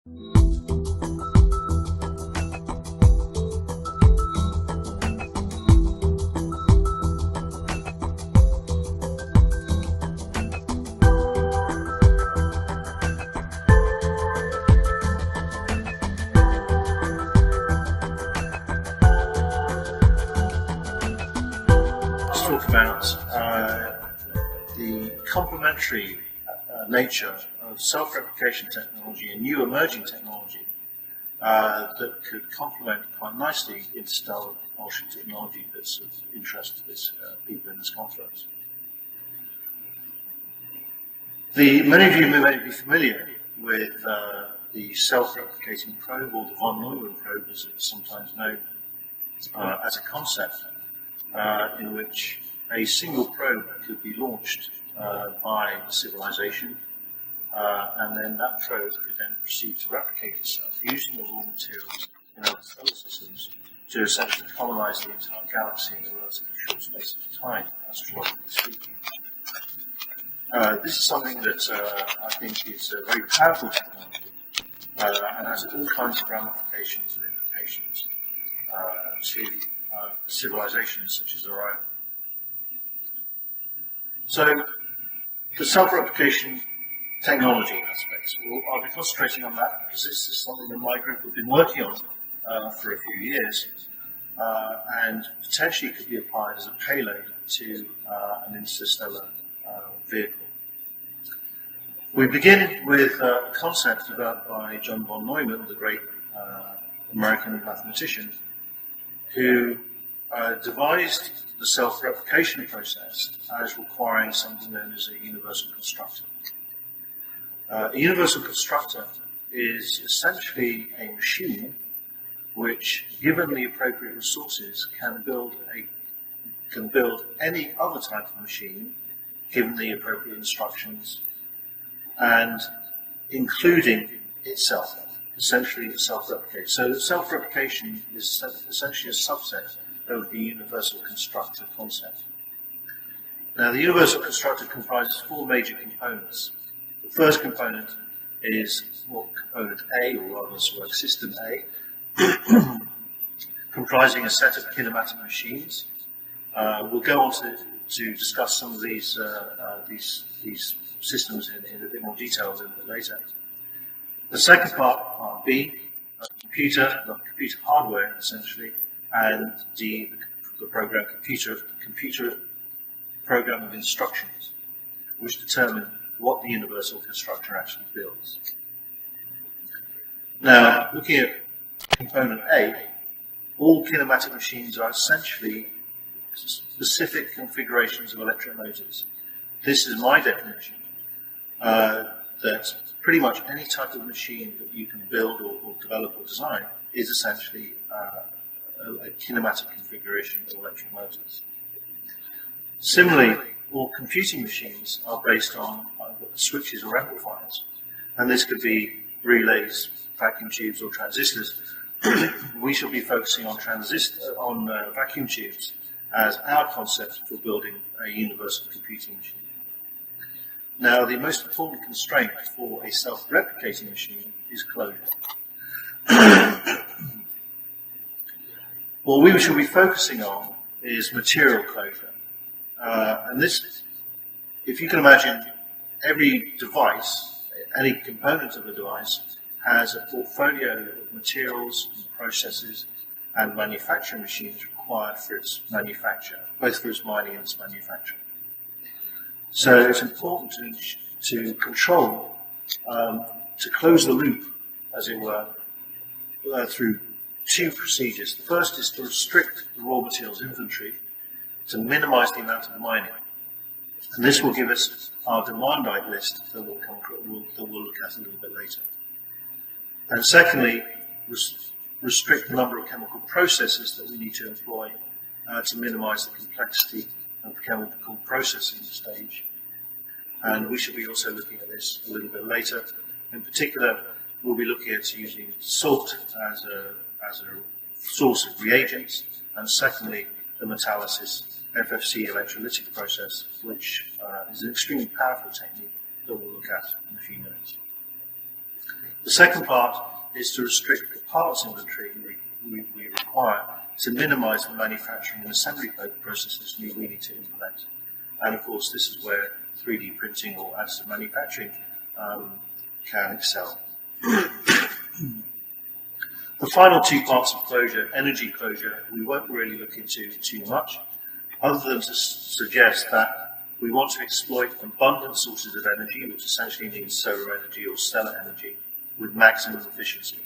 Talk about the complementary nature of self-replication technology and new emerging technology that could complement quite nicely interstellar propulsion technology that's of interest to people in this conference. Many of you may be familiar with the self-replicating probe, or the von Neumann probe as it's sometimes known, as a concept in which a single probe could be launched by civilization, and then that probe could then proceed to replicate itself using the raw materials in other solar systems to essentially colonize the entire galaxy in a relatively short space of time, astrologically speaking. This is something that I think is a very powerful technology and has all kinds of ramifications and implications to civilizations such as our own. So, the self-replication technology aspects, I'll be concentrating on that because this is something that my group have been working on for a few years, and potentially could be applied as a payload to an interstellar vehicle. We begin with a concept developed by John von Neumann, the great American mathematician, who devised the self-replication process as requiring something known as a universal constructor. A universal constructor is essentially a machine which, given the appropriate resources, can build any other type of machine, given the appropriate instructions, and including itself. Essentially, it self-replicates. So self-replication is essentially a subset of the universal constructor concept. Now, the universal constructor comprises four major components. The first component is component A, or rather like system A, comprising a set of kinematic machines. We'll go on to discuss some of these systems in a bit more detail a little bit later. The second part B, the computer hardware essentially, and the computer program of instructions, which determine what the universal constructor actually builds. Now, looking at component A, all kinematic machines are essentially specific configurations of electric motors. This is my definition, that pretty much any type of machine that you can build or develop or design is essentially a kinematic configuration of electric motors. Similarly, all computing machines are based on switches or amplifiers, and this could be relays, vacuum tubes, or transistors. We shall be focusing on vacuum tubes as our concept for building a universal computing machine. Now, the most important constraint for a self-replicating machine is closure. What we shall be focusing on is material closure. And this, if you can imagine, every device, any component of a device, has a portfolio of materials and processes and manufacturing machines required for its manufacture, both for its mining and its manufacturing. So it's important to control, to close the loop, as it were, through two procedures. The first is to restrict the raw materials inventory to minimize the amount of mining. And this will give us our Demandite list that we'll look at a little bit later. And secondly, restrict the number of chemical processes that we need to employ to minimize the complexity of the chemical processing stage. And we should be also looking at this a little bit later. In particular, we'll be looking at using salt as a source of reagents, and secondly, the Metalysis FFC electrolytic process, which is an extremely powerful technique that we'll look at in a few minutes. The second part is to restrict the parts inventory we require to minimize the manufacturing and assembly processes we need to implement. And of course, this is where 3D printing or additive manufacturing can excel. The final two parts of closure, energy closure, we won't really look into too much, other than to suggest that we want to exploit abundant sources of energy, which essentially means solar energy or stellar energy, with maximum efficiency.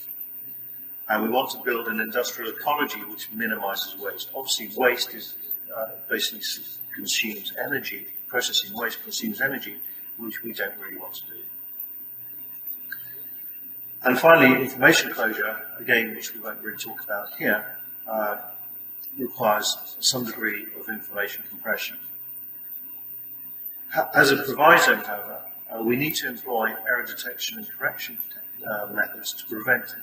And we want to build an industrial ecology which minimizes waste. Obviously, waste is basically consumes energy. Processing waste consumes energy, which we don't really want to do. And finally, information closure, again, which we won't really talk about here, requires some degree of information compression. As a proviso, however, we need to employ error detection and correction methods to prevent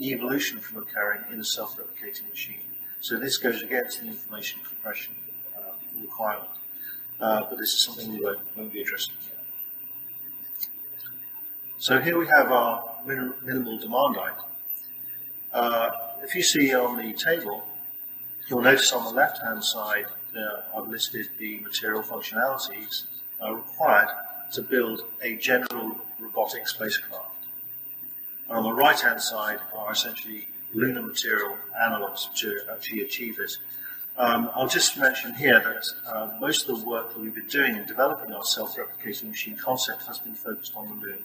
evolution from occurring in a self-replicating machine. So this goes against the information compression requirement, but this is something we won't be addressing here. So here we have our minimal Demandite. If you see on the table, you'll notice on the left-hand side I've listed the material functionalities required to build a general robotic spacecraft. And on the right-hand side are essentially lunar material analogues to actually achieve this. I'll just mention here that most of the work that we've been doing in developing our self-replicating machine concept has been focused on the moon.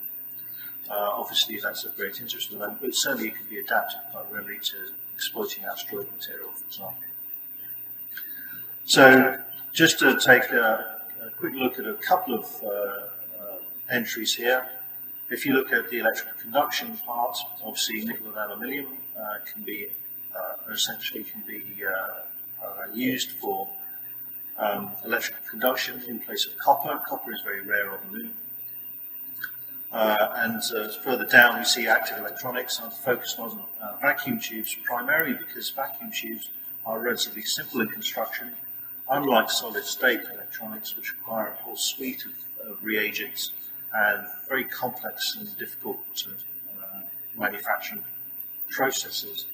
Obviously, that's of great interest to them, but certainly it can be adapted quite readily to exploiting asteroid material, for example. So, just to take a quick look at a couple of entries here. If you look at the electrical conduction part, obviously nickel and aluminium can be used for electrical conduction in place of copper. Copper is very rare on the moon. And further down we see active electronics. I'm focused on vacuum tubes primarily because vacuum tubes are relatively simple in construction, unlike solid-state electronics, which require a whole suite of reagents and very complex and difficult manufacturing processes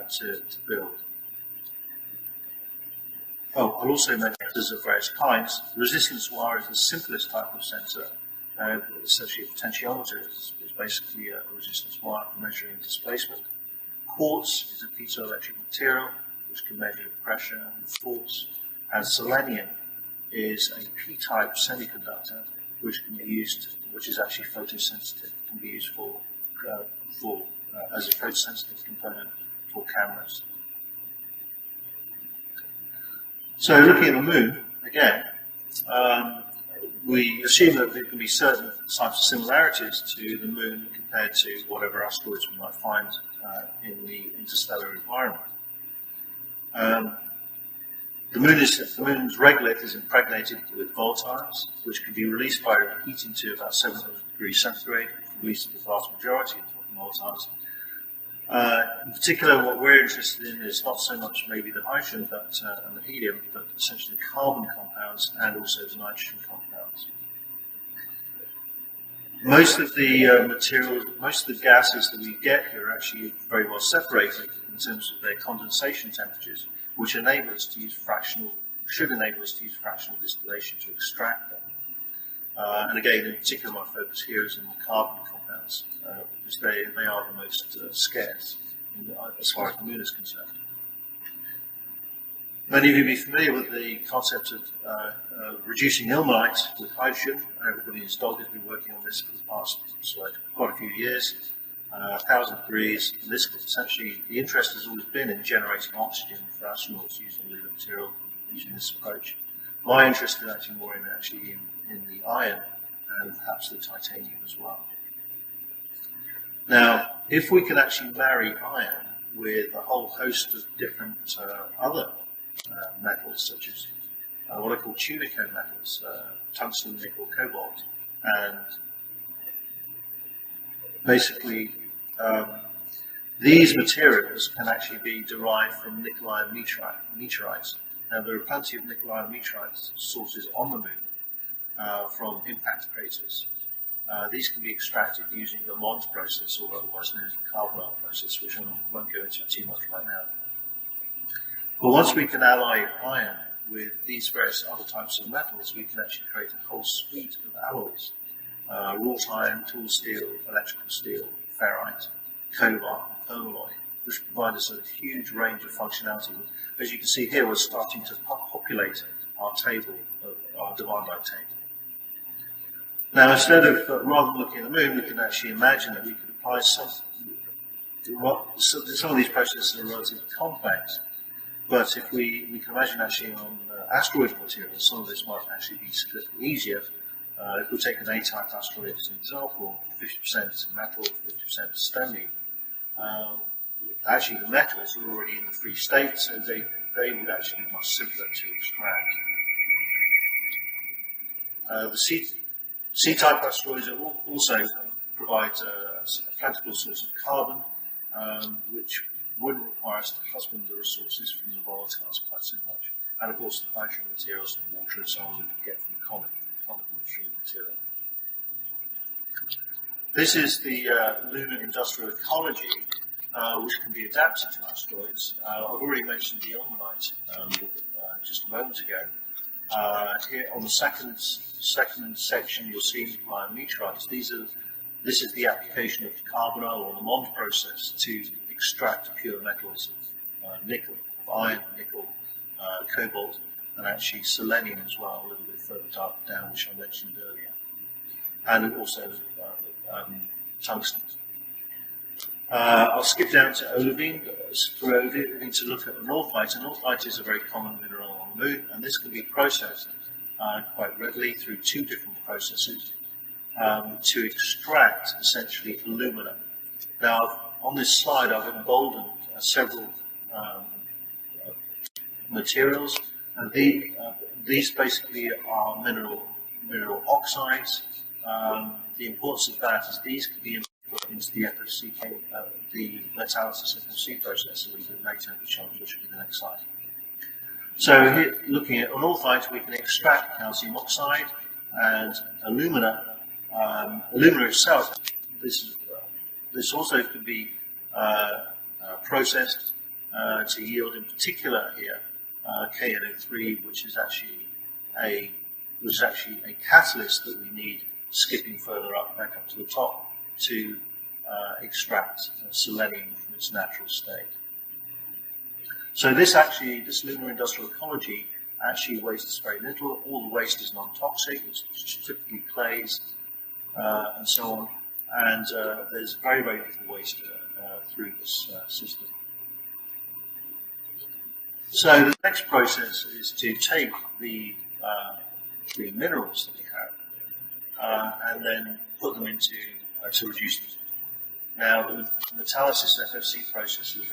to build. Oh, I'll also mention sensors of various kinds. Resistance wire is the simplest type of sensor. Essentially, a potentiometer is basically a resistance wire for measuring displacement. Quartz is a piezoelectric material which can measure pressure and force. And selenium is a P-type semiconductor which can be used, which is actually photosensitive, can be used as a photosensitive component for cameras. So looking at the moon, again, we assume that there can be certain types of similarities to the moon compared to whatever asteroids we might find in the interstellar environment. The moon's regolith is impregnated with volatiles, which can be released by heating to about 700 degrees centigrade, released the vast majority of volatiles. In particular, what we're interested in is not so much maybe the hydrogen and the helium, but essentially carbon compounds and also the nitrogen compounds. Most of the gases that we get here are actually very well separated in terms of their condensation temperatures, which should enable us to use fractional distillation to extract them. And again, in particular, my focus here is on the carbon compounds, because they are the most scarce as far as the moon is concerned. Many of you will be familiar with the concept of reducing ilmenite with hydrogen. Everybody in his dog has been working on this for the past quite a few years. 1,000 degrees. This essentially, the interest has always been in generating oxygen for astronauts using lunar material, using this approach. My interest is actually more in the iron and perhaps the titanium as well. Now, if we can actually marry iron with a whole host of different other metals, such as what are called tunicone metals, tungsten, nickel, cobalt, and basically these materials can actually be derived from nickel-iron meteorites. Now, there are plenty of nickel-iron meteorite sources on the moon from impact craters. These can be extracted using the Mond process, or otherwise known as the carbonyl process, which I won't go into too much right now. But once we can ally iron with these various other types of metals, we can actually create a whole suite of alloys. Wrought iron, tool steel, electrical steel, ferrite, cobalt, and permalloy, which provide us a huge range of functionality. As you can see here, we're starting to populate our table, our Demandite table. Now, instead of rather than looking at the moon, we can actually imagine that we could apply some of these processes are relatively complex. But if we can imagine actually on asteroid materials, some of this might actually be significantly easier. If we take an A-type asteroid as an example, 50% metal, 50% stony, actually the metals are already in the free state, so they would actually be much simpler to extract. The C-type asteroids also provide a plentiful source of carbon, which wouldn't require us to husband the resources from the volatiles quite so much. And of course, the hydrogen materials and water and so on we can get from comet material. This is the Lunar industrial ecology, which can be adapted to asteroids. I've already mentioned the ilmenite just a moment ago. Here on the second section, you'll see meteorites. This is the application of the carbonyl or the Mond process to extract pure metals of nickel, of iron, nickel, cobalt, and actually selenium as well, a little bit further down, which I mentioned earlier, and also tungsten. I'll skip down to olivine to look at anorthite. Anorthite is a very common mineral on the moon, and this can be processed quite readily through two different processes to extract essentially alumina. Now, on this slide, I've emboldened several materials, and these basically are mineral oxides. The importance of that is these can be input into the FFC, the Metalysis FFC process a little bit later, which will be the next slide. So here, looking at anorthite, we can extract calcium oxide and alumina. Alumina itself, this also can be processed to yield, in particular here, KNO3, which is actually a catalyst that we need, skipping further up, back up to the top, to extract selenium from its natural state. So this lunar industrial ecology actually wastes very little. All the waste is non-toxic. It's typically clays and so on. And there's very, very little waste through this system. So the next process is to take the minerals that we have and then put them into to reduce them. Now, the Metalysis FFC process is a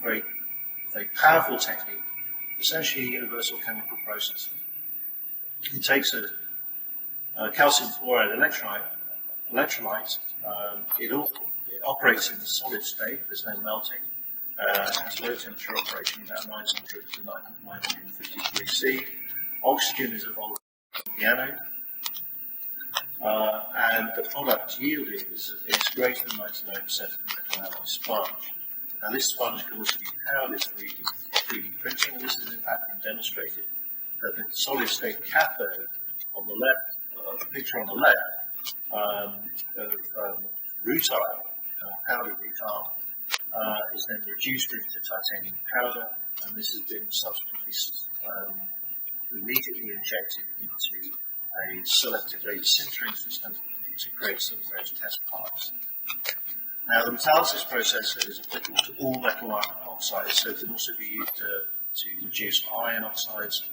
very powerful technique, essentially a universal chemical process. It takes a calcium chloride electrolyte. It operates in the solid state. There's no melting. It has low temperature operation, about 900 to 950 degrees C. Oxygen is evolved in the anode. And the product yielded is greater than 99% metal alloy sponge. Now, this sponge can also be powered with 3D printing, and this has in fact been demonstrated that the solid state cathode on the left, the picture on the left, of rutile, powdered rutile, is then reduced into titanium powder, and this has been subsequently immediately injected into a selective laser sintering system to create some of those test parts. Now, the metalysis process is applicable to all metal oxides, so it can also be used to reduce iron oxides,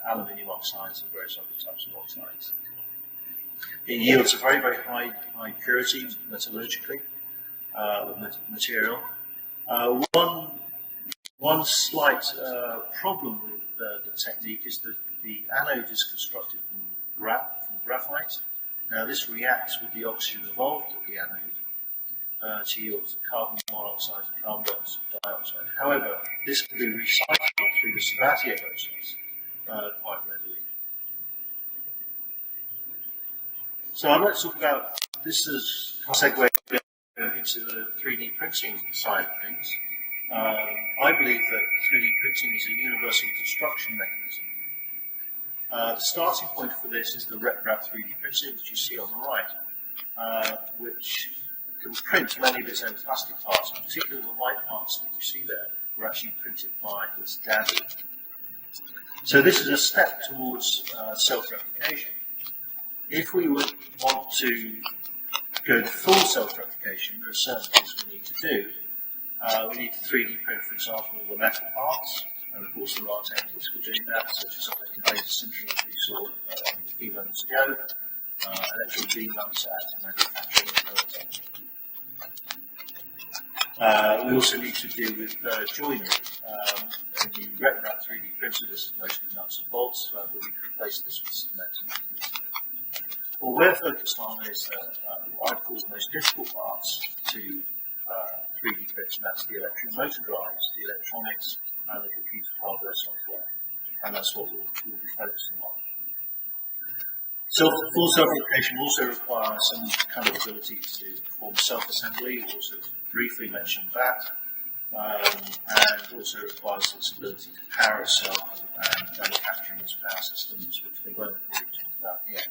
aluminium oxides, and various other types of oxides. It yields a very, very high purity metallurgically material. One slight problem with the technique is that the anode is constructed from graphite. Now, this reacts with the oxygen evolved at the anode to yield carbon monoxide and carbon dioxide. However, this can be recycled through the Sabatier process quite readily. So I'd like to talk about, this is a segue into the 3D printing side of things. I believe that 3D printing is a universal construction mechanism. The starting point for this is the RepRap 3D printer, which you see on the right, which can print many of its own plastic parts, and particularly the white parts that you see there were actually printed by its daddy. So this is a step towards self-replication. If we would want to go to full self-replication, there are certain things we need to do. We need to 3D print, for example, the metal parts, and of course there are techniques for doing that, such as optical laser sintering, as we saw a few moments ago, electron beam adaptable manufacturing. We also need to deal with joinery. In the RepRap 3D printer, this is mostly nuts and bolts, but we can replace this with cement. What we're focused on is what I call the most difficult parts to 3D print, and that's the electric motor drives, the electronics, and the computer hardware software. And that's what we'll be focusing on. Full self-replication also requires some kind of ability to perform self-assembly. We also briefly mentioned that. And also requires its ability to power itself and manufacturing its power systems, which we won't really talk about here.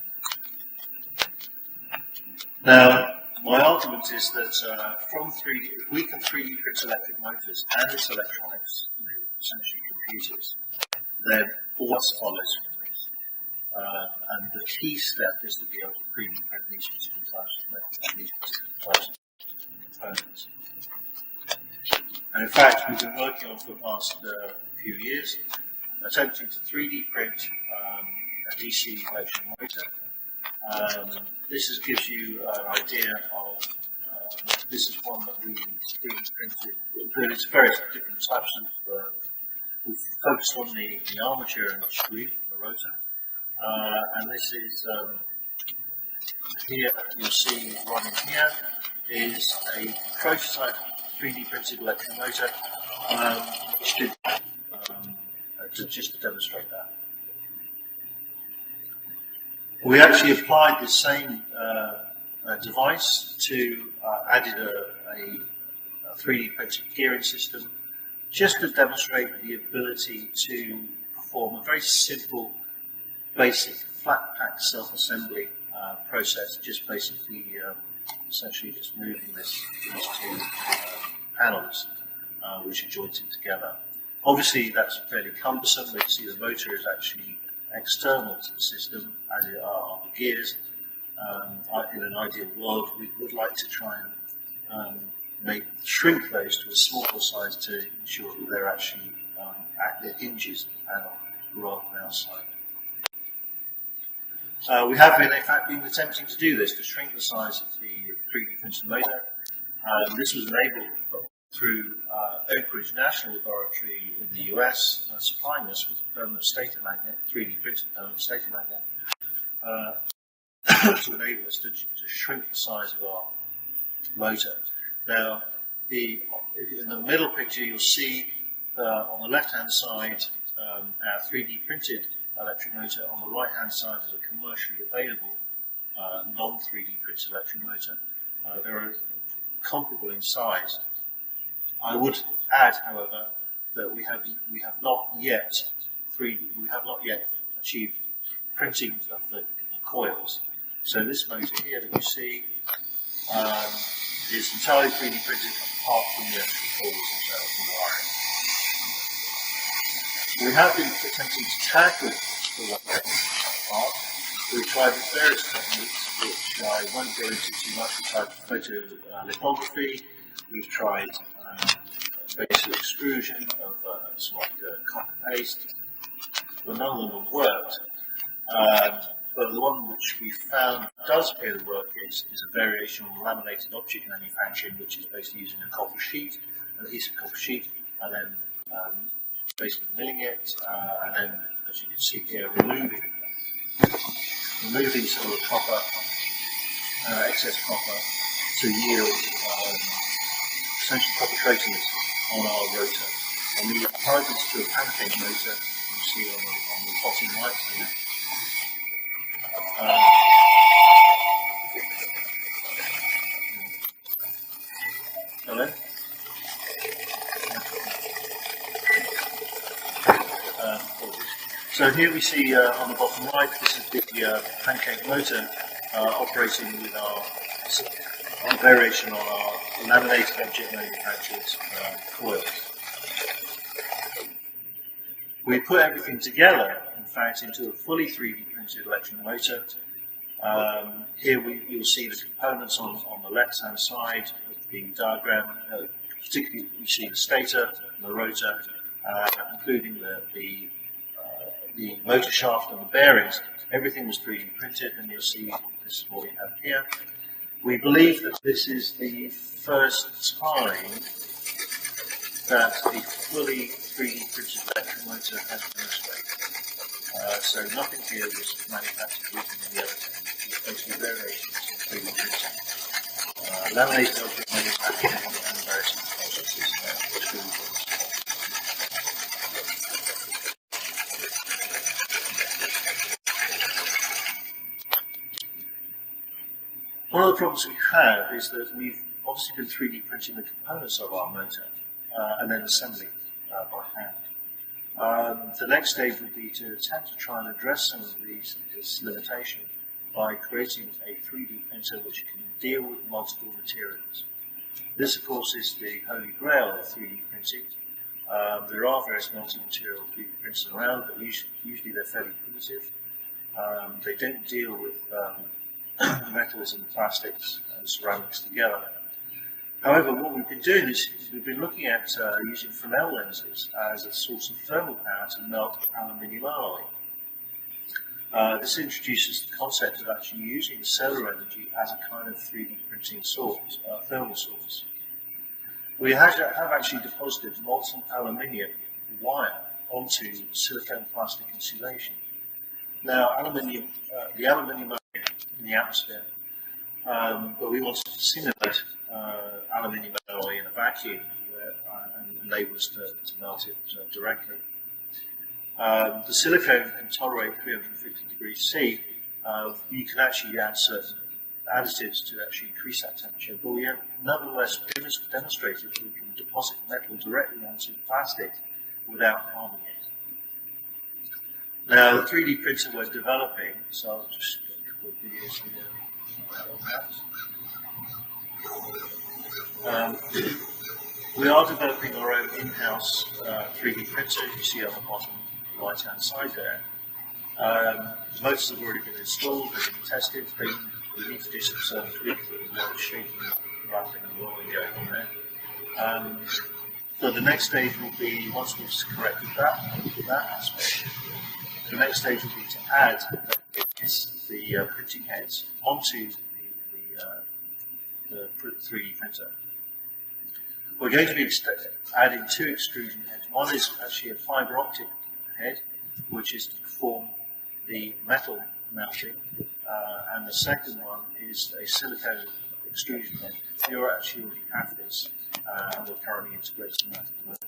Now, my argument is that if we can 3D print electric motors and its electronics, essentially computers, then all else follows from this. And the key step is to be able to 3D print these particular types of metals and these particular types of components. And in fact, we've been working on for the past few years, attempting to 3D print a DC electric motor. This gives you an idea of, this is one that we 3D printed, but it's various different types of, we've focused on the armature and the screw, the rotor. And this is, here you'll see running here is a prototype 3D printed electric motor, which did, just to demonstrate that. We actually applied the same device to, added a 3D printed gearing system, just to demonstrate the ability to perform a very simple, basic flat pack self-assembly process, just basically, essentially just moving these two panels, which are jointed together. Obviously, that's fairly cumbersome. We can see the motor is actually external to the system, as are the gears. In an ideal world, we would like to try and shrink those to a smaller size to ensure that they're actually at the hinges of the panel rather than outside. We have, in fact, been attempting to do this, to shrink the size of the 3D printed motor. This was enabled through Oak Ridge National Laboratory in the US, supplying us with a permanent stator magnet, 3D printed permanent stator magnet, to enable us to shrink the size of our motor. Now, in the middle picture, you'll see on the left-hand side our 3D printed electric motor. On the right-hand side is a commercially available non-3D printed electric motor. They're comparable in size. I would add, however, that we have not yet achieved printing of the coils. So this motor here that you see is entirely 3D printed apart from the actual coils themselves and the wiring. We have been attempting to tackle the wiring part. We've tried various techniques, which I won't go into too much. We've tried photolithography, we've tried basic extrusion of copper paste, but none of them have worked. But the one which we found does appear to work is a variation on laminated object manufacturing, which is basically using a copper sheet, an adhesive copper sheet, and then basically milling it, and then, as you can see here, removing some of the copper, excess copper, to yield essentially copper traces on our rotor. And we applied this to a pancake motor, you see on the bottom right here. then. So here we see on the bottom right, this is the pancake motor operating with our variation on our laminated object manufactured coils. We put everything together, in fact, into a fully 3D printed electric motor. Here you'll see the components on the left-hand side of the diagram. Particularly, we see the stator and the rotor, including the motor shaft and the bearings. Everything was 3D printed, and you'll see this is what we have here. We believe that this is the first time that a fully 3D printed electric motor has been illustrated. So nothing here was manufactured using any other technique. It's basically variations in 3D printing. Laminated object manufacturing and various processes extremely good. One of the problems we have is that we've obviously been 3D printing the components of our motor and then assembling by hand. The next stage would be to attempt to try and address some of this limitation by creating a 3D printer which can deal with multiple materials. This, of course, is the holy grail of 3D printing. There are various multi-material 3D printers around, but usually they're fairly primitive. They don't deal with metals and plastics and ceramics together. However, what we've been doing is we've been looking at using Fresnel lenses as a source of thermal power to melt aluminium alloy. This introduces the concept of actually using solar energy as a kind of 3D printing source, thermal source. We have actually deposited molten aluminium wire onto silicone plastic insulation. Now, the aluminium in the atmosphere, but we wanted to simulate aluminium alloy in a vacuum and enable us to melt it directly. The silicone can tolerate 350 degrees C. You can actually add certain additives to actually increase that temperature, but we have nevertheless demonstrated that we can deposit metal directly onto plastic without harming it. Now, the 3D printer we're developing, so I'll just get a couple of videos here on that. We are developing our own in-house 3D printer, you see on the bottom right-hand side there. The motors have already been installed, they've been tested, we need to do some certain tweaking, there's a lot of shaking, rattling and rolling going on there. So the next stage will be, once we've corrected that aspect, the next stage will be to add the printing heads onto the 3D printer. We're going to be adding two extrusion heads. One is actually a fibre optic head, which is to perform the metal melting, and the second one is a silicone extrusion head. We actually already have this, and we're currently integrating that at the moment.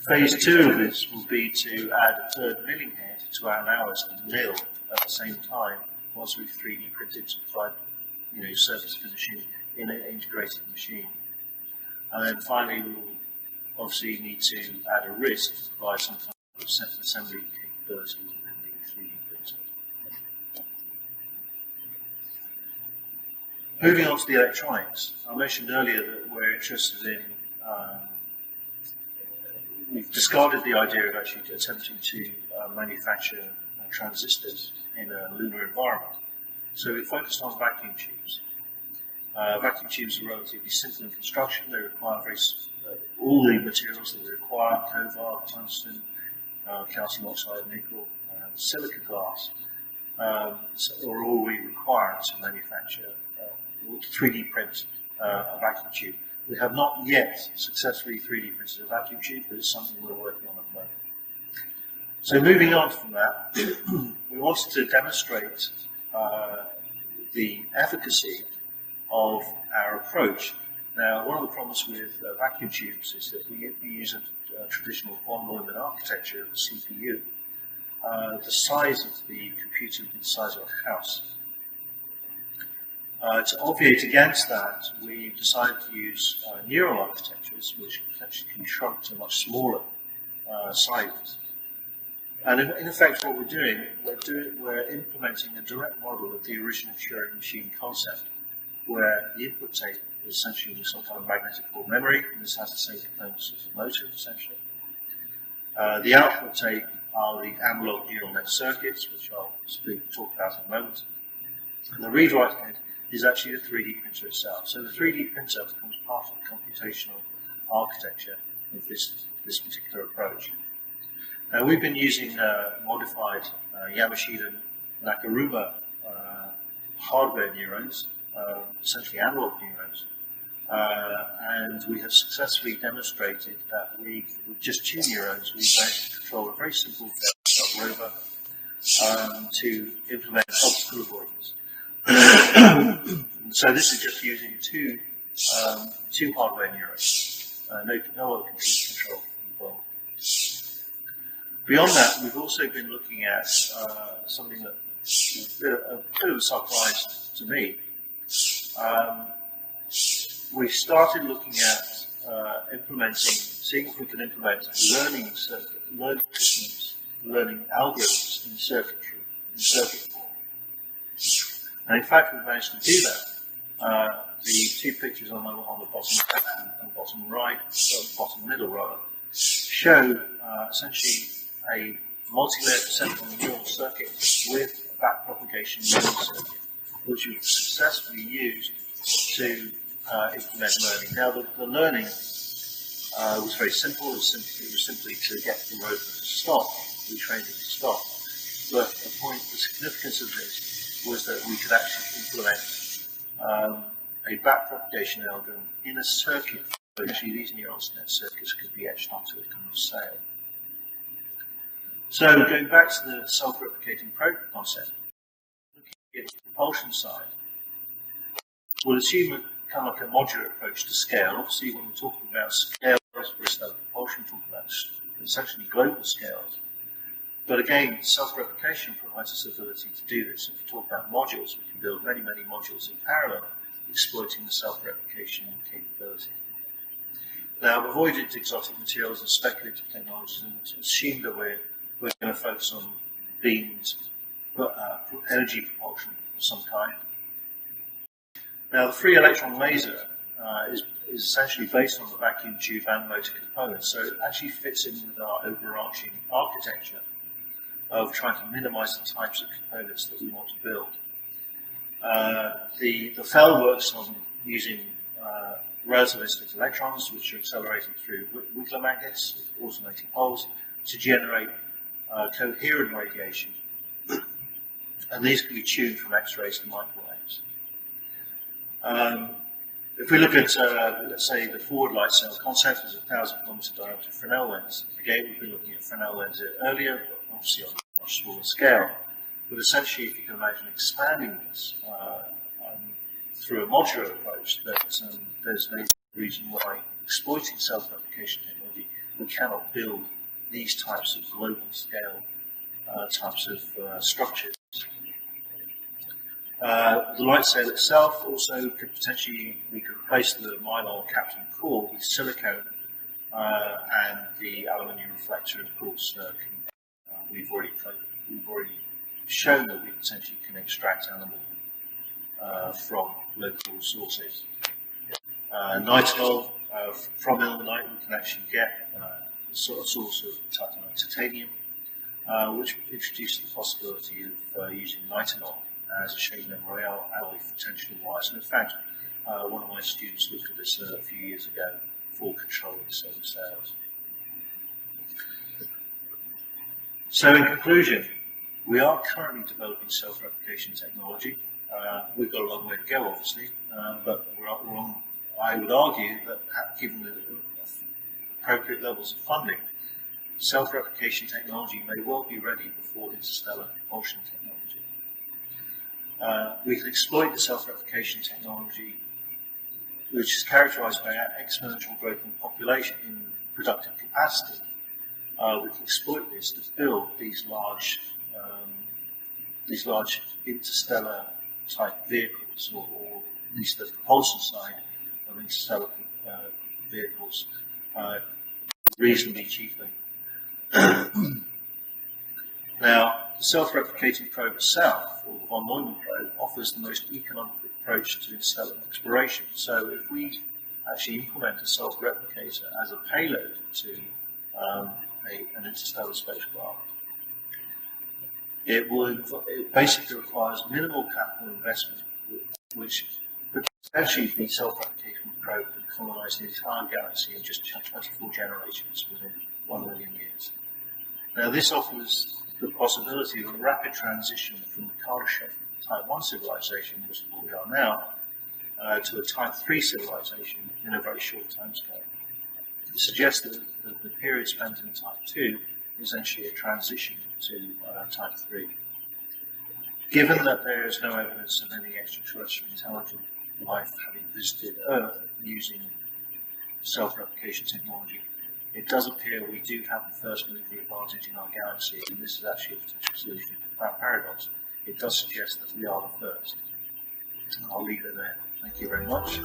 Phase 2 of this will be to add a third milling head to allow us to mill at the same time once we've 3D printed to provide, surface finishing in an integrated machine. And then finally, we will obviously need to add a wrist to provide some kind of assembly capability within the 3D printer. Moving on to the electronics, I mentioned earlier that we're interested in we've discarded the idea of actually attempting to manufacture transistors in a lunar environment. So we focused on vacuum tubes. Vacuum tubes are relatively simple in construction. They require all the materials that we require: cobalt, tungsten, calcium oxide, nickel, and silica glass are all we require to manufacture 3D print a vacuum tube. We have not yet successfully 3D printed a vacuum tube, but it's something we're working on at the moment. So moving on from that, we wanted to demonstrate the efficacy of our approach. Now, one of the problems with vacuum tubes is that if we use a traditional von Neumann architecture of the CPU, the size of the computer would be the size of a house. To obviate against that, we decided to use neural architectures, which potentially can be shrunk to much smaller sizes. And in effect, what we're doing, we're implementing a direct model of the original Turing machine concept, where the input tape is essentially some kind of magnetic core memory, and this has the same components as the motor, essentially. The output tape are the analog neural net circuits, which I'll talk about in a moment. And the read-write head is actually the 3D printer itself. So the 3D printer becomes part of the computational architecture of this particular approach. We've been using modified Yamashita Nakaruma hardware neurons, essentially analog neurons, and we have successfully demonstrated that with just 2 neurons, we managed to control a very simple rover to implement obstacle avoidance. So this is just using two hardware neurons, no other computer control involved. Beyond that, we've also been looking at something that is a bit of a surprise to me. We started looking at seeing if we can implement learning systems, learning algorithms in circuit form. And in fact, we've managed to do that. The 2 pictures on the bottom left and bottom right, bottom middle rather, show essentially a multi-layer perceptual neural circuit with a backpropagation learning circuit, which we've successfully used to implement learning. Now, the learning was very simple. It was simply to get the rover to stop. We trained it to stop. But the significance of this was that we could actually implement a backpropagation algorithm in a circuit. So actually, these neural net circuits could be etched onto a kind of sail. So going back to the self-replicating probe concept, looking at the propulsion side, we'll assume a kind of like a modular approach to scale. Obviously, when we're talking about scales for stellar propulsion, we're talking about essentially global scales. But again, self-replication provides us the ability to do this. If we talk about modules, we can build many, many modules in parallel, exploiting the self-replication capability. Now, I've avoided exotic materials and speculative technologies and assumed that we're going to focus on beams, energy propulsion of some kind. Now, the free electron laser is essentially based on the vacuum tube and motor components, so it actually fits in with our overarching architecture of trying to minimize the types of components that we want to build. The FEL works on using relativistic electrons, which are accelerated through Wiggler magnets, alternating poles, to generate coherent radiation. And these can be tuned from X-rays to microwaves. If we look at, let's say, the forward light cell concept as a 1,000-kilometer diameter Fresnel lens, again, we've been looking at Fresnel lenses earlier, but obviously on a much smaller scale. But essentially, if you can imagine expanding this through a modular approach, that there's no reason why exploiting self-replication technology, we cannot build these types of global scale types of structures. The light sail itself also could potentially, we could replace the mylar capped and core with silicone and the aluminium reflector, of course, we've already shown that we potentially can extract aluminium from local sources. Nitinol, from ilmenite, we can actually get a source of titanium, which introduces the possibility of using nitinol as a shade memory alloy for tensional wires. And in fact, one of my students looked at this a few years ago for controlling solar cells. So in conclusion, we are currently developing self-replication technology. We've got a long way to go, obviously, but I would argue that given the appropriate levels of funding, self-replication technology may well be ready before interstellar propulsion technology. We can exploit the self-replication technology, which is characterized by exponential growth in population in productive capacity. We can exploit this to build these large interstellar type vehicles, or at least the propulsion side of interstellar vehicles, reasonably cheaply. Now, the self-replicating probe itself, or the von Neumann probe, offers the most economical approach to interstellar exploration. So if we actually implement a self-replicator as a payload to an interstellar spacecraft, it basically requires minimal capital investment, which potentially the self-replication probe can colonise the entire galaxy in just 24 generations within 1 million years. Now, this offers the possibility of a rapid transition from the Kardashev Type 1 civilization, which is what we are now, to a Type 3 civilization in a very short timescale. It suggests that the period spent in Type 2 is essentially a transition to Type 3. Given that there is no evidence of any extraterrestrial intelligent life having visited Earth using self-replication technology, it does appear we do have the first mover advantage in our galaxy, and this is actually a potential solution to that paradox. It does suggest that we are the first. I'll leave it there. Thank you very much.